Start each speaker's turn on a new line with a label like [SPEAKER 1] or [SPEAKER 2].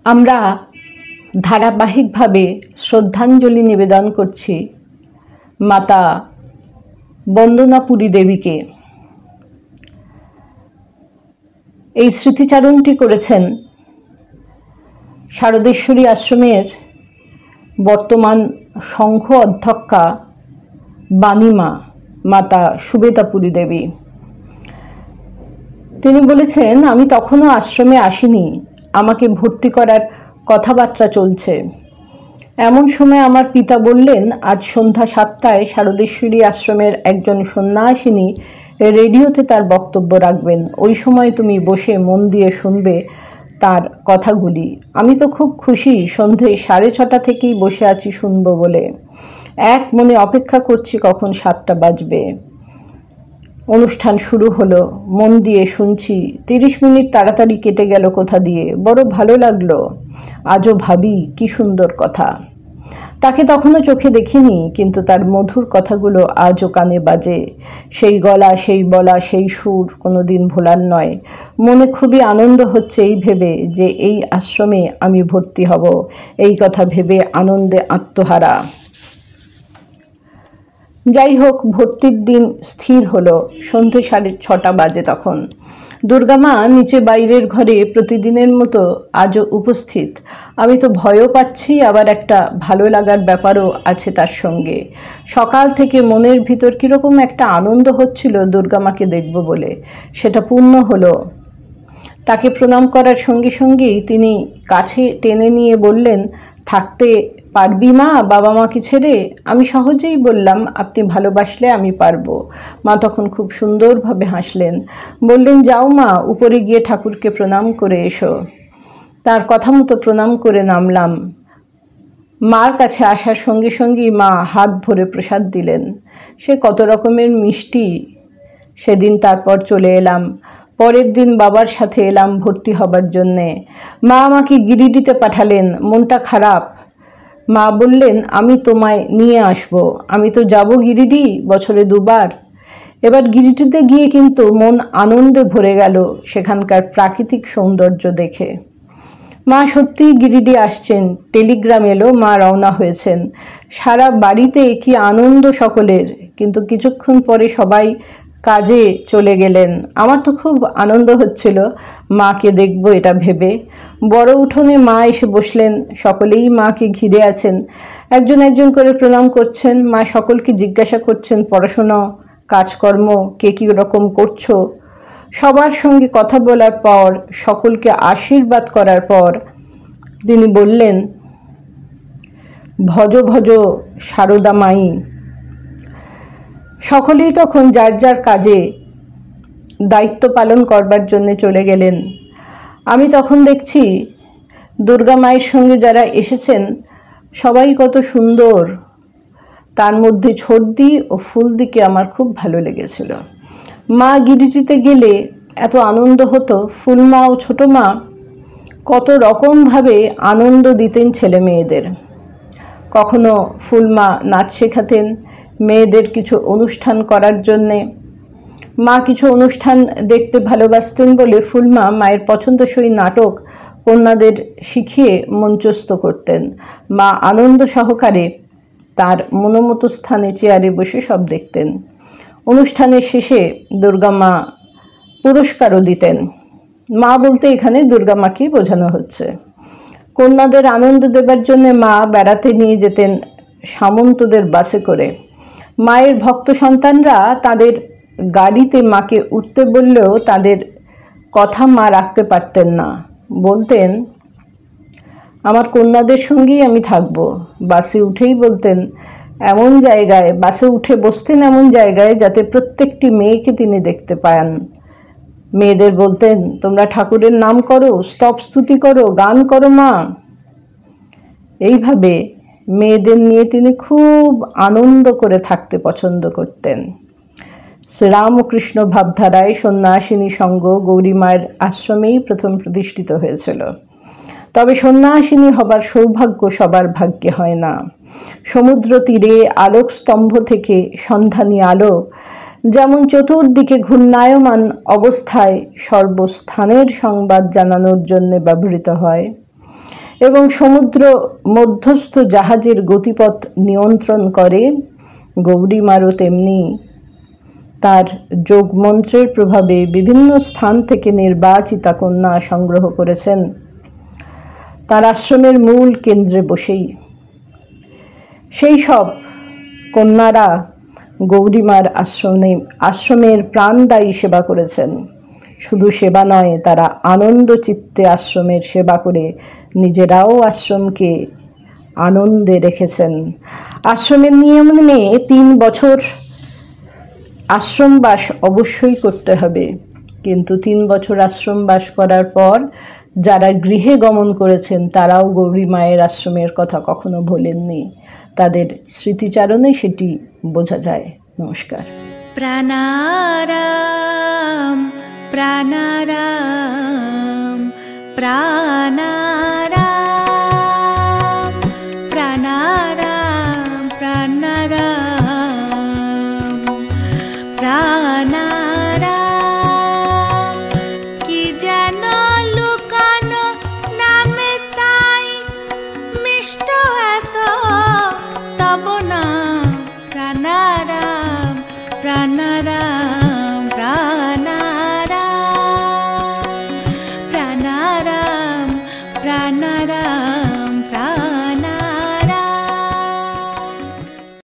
[SPEAKER 1] আমরা ধারাবাহিকভাবে শ্রদ্ধাঞ্জলি নিবেদন করছি মাতা বন্দনাপুরী দেবীকে। এই স্মৃতিচারণটি করেছেন শারদেশ্বরী আশ্রমের বর্তমান সংঘ অধ্যক্ষা বাণীমা মাতা সুবেতাপুরী দেবী। তিনি বলেছেন, আমি তখনও আশ্রমে আসিনি, আমাকে ভর্তি করার কথাবার্তা চলছে। এমন সময় আমার পিতা বললেন, আজ সন্ধ্যা 7টায় শারদেশ্বরী আশ্রমের একজন সন্ন্যাসিনী রেডিওতে তার বক্তব্য রাখবেন। ওই সময় তুমি বসে মন দিয়ে শুনবে তার কথাগুলি। আমি তো খুব খুশি, সন্ধে 6:30 থেকেই বসে আছি শুনবো বলে। এক মনে অপেক্ষা করছি কখন 7টা বাজবে। অনুষ্ঠান শুরু হলো, মন দিয়ে শুনছি। 30 মিনিট তাড়াতাড়ি কেটে গেল কোথা দিয়ে, বড় ভালো লাগলো। আজও ভাবি কি সুন্দর কথা। তাকে তখনও চোখে দেখিনি, কিন্তু তার মধুর কথাগুলো আজও কানে বাজে। সেই গলা, সেই বলা, সেই সুর কোনোদিন ভোলার নয়। মনে খুবই আনন্দ হচ্ছে এই ভেবে যে এই আশ্রমে আমি ভর্তি হব, এই কথা ভেবে আনন্দে আত্মহারা। যাই হোক, ভর্তির দিন স্থির হলো। সন্ধে 6:30 বাজে তখন। দুর্গামা নিচে বাইরের ঘরে প্রতিদিনের মতো আজও উপস্থিত। আমি তো ভয়ও পাচ্ছি, আবার একটা ভালো লাগার ব্যাপারও আছে তার সঙ্গে। সকাল থেকে মনের ভিতর কীরকম একটা আনন্দ হচ্ছিল দুর্গামাকে দেখব বলে, সেটা পূর্ণ হলো। তাকে প্রণাম করার সঙ্গে সঙ্গেই তিনি কাছে টেনে নিয়ে বললেন, থাকতে পারবি মা বাবা মাকে ছেড়ে? আমি সহজেই বললাম, আপনি ভালোবাসলে আমি পারবো। মা তখন খুব সুন্দরভাবে হাসলেন, বললেন, যাও মা, উপরে গিয়ে ঠাকুরকে প্রণাম করে এসো। তার কথা মতো প্রণাম করে নামলাম। মার কাছে আসার সঙ্গে সঙ্গেই মা হাত ভরে প্রসাদ দিলেন। সে কত রকমের মিষ্টি। সেদিন তারপর চলে এলাম। পরের দিন বাবার সাথে এলাম ভর্তি হবার জন্যে। মা আমাকে গিরিডিতে পাঠালেন। মনটা খারাপ। মা বললেন, আমি তোমায় নিয়ে আসব। আমি তো যাব গিরিডি বছরে 2বার। এবার গিরিডিতে গিয়ে কিন্তু মন আনন্দে ভরে গেল সেখানকার প্রাকৃতিক সৌন্দর্য দেখে। মা সত্যিই গিরিডি আসছেন। টেলিগ্রাম এলো মা রওনা হয়েছেন। সারা বাড়িতে কি আনন্দ সকলের। কিন্তু কিছুক্ষণ পরে সবাই কাজে চলে গেলেন। আমার তো খুব আনন্দ হচ্ছিল মাকে দেখব এটা ভেবে। বড় উঠোনে মা এসে বসলেন। সকলেই মাকে ঘিরে আছেন। একজন একজন করে প্রণাম করছেন। মা সকলকে জিজ্ঞাসা করছেন পড়াশোনা, কাজকর্ম, কে কী রকম করছো। সবার সঙ্গে কথা বলার পর, সকলকে আশীর্বাদ করার পর তিনি বললেন, ভজ ভজ সারদা মাই। সকলেই তখন যার যার কাজে দায়িত্ব পালন করবার জন্য চলে গেলেন। আমি তখন দেখছি দুর্গা মায়ের সঙ্গে যারা এসেছেন সবাই কত সুন্দর। তার মধ্যে ছর্দি ও ফুলদিকে আমার খুব ভালো লেগেছিল। মা গিরিটিতে গেলে এত আনন্দ হতো। ফুলমা ও ছোট মা কত রকমভাবে আনন্দ দিতেন ছেলে মেয়েদের। কখনো ফুলমা নাচ শেখাতেন মেয়েদের কিছু অনুষ্ঠান করার জন্যে। মা কিছু অনুষ্ঠান দেখতে ভালোবাসতেন বলে ফুলমা মায়ের পছন্দসই নাটক কন্যাদের শিখিয়ে মঞ্চস্থ করতেন। মা আনন্দ সহকারে তার মনোমতো স্থানে চেয়ারে বসে সব দেখতেন। অনুষ্ঠানের শেষে দুর্গামা পুরস্কারও দিতেন। মা বলতে এখানে দুর্গামাকেই বোঝানো হচ্ছে। কন্যাদের আনন্দ দেবার জন্য মা বেড়াতে নিয়ে যেতেন সামন্তদের বাসে করে। মায়ের ভক্ত সন্তানরা তাদের গাড়িতে মাকে উঠতে বললেও তাদের কথা মা রাখতে পারতেন না। বলতেন, আমার কন্যাদের সঙ্গেই আমি থাকবো। বাসে উঠেই বলতেন এমন জায়গায়, বাসে উঠে বসতেন এমন জায়গায় যাতে প্রত্যেকটি মেয়েকে তিনি দেখতে পান। মেয়েদের বলতেন, তোমরা ঠাকুরের নাম করো, স্তব স্তুতি করো, গান করো মা। এইভাবে মেয়েদের নিয়ে তিনি খুব আনন্দ করে থাকতে পছন্দ করতেন। শ্রীরামকৃষ্ণ ভাবধারায় সন্ন্যাসিনী সঙ্গ গৌরী মায়ের আশ্রমেই প্রথম প্রতিষ্ঠিত হয়েছিল। তবে সন্ন্যাসিনী হবার সৌভাগ্য সবার ভাগ্যে হয় না। সমুদ্র তীরে আলোক স্তম্ভ থেকে সন্ধানী আলো যেমন চতুর্দিকে ঘূর্ণায়মান অবস্থায় সর্বস্থানের সংবাদ জানানোর জন্য ব্যবহৃত হয়, এবং সমুদ্র মধ্যস্থ জাহাজের গতিপথ নিয়ন্ত্রণ করে, গৌরীমারও তেমনি তার যোগমন্ত্রের প্রভাবে বিভিন্ন স্থান থেকে নির্বাচিতা কন্যা সংগ্রহ করেছেন তার আশ্রমের মূল কেন্দ্রে বসেই। সেই সব কন্যারা গৌরীমার আশ্রমের প্রাণদায়ী সেবা করেছেন। শুধু সেবা নয়, তারা আনন্দ চিত্তে আশ্রমের সেবা করে নিজেরাও আশ্রমকে আনন্দে রেখেছেন। আশ্রমের নিয়ম মেনে 3 বছর আশ্রমবাস অবশ্যই করতে হবে, কিন্তু 3 বছর আশ্রমবাস করার পর যারা গৃহে গমন করেছেন তারাও গৌরী মায়ের আশ্রমের কথা কখনো ভোলেননি। তাদের স্মৃতিচারণে সেটি বোঝা যায়। নমস্কার।
[SPEAKER 2] প্রাণারাম প্রাণারাম প্রাণা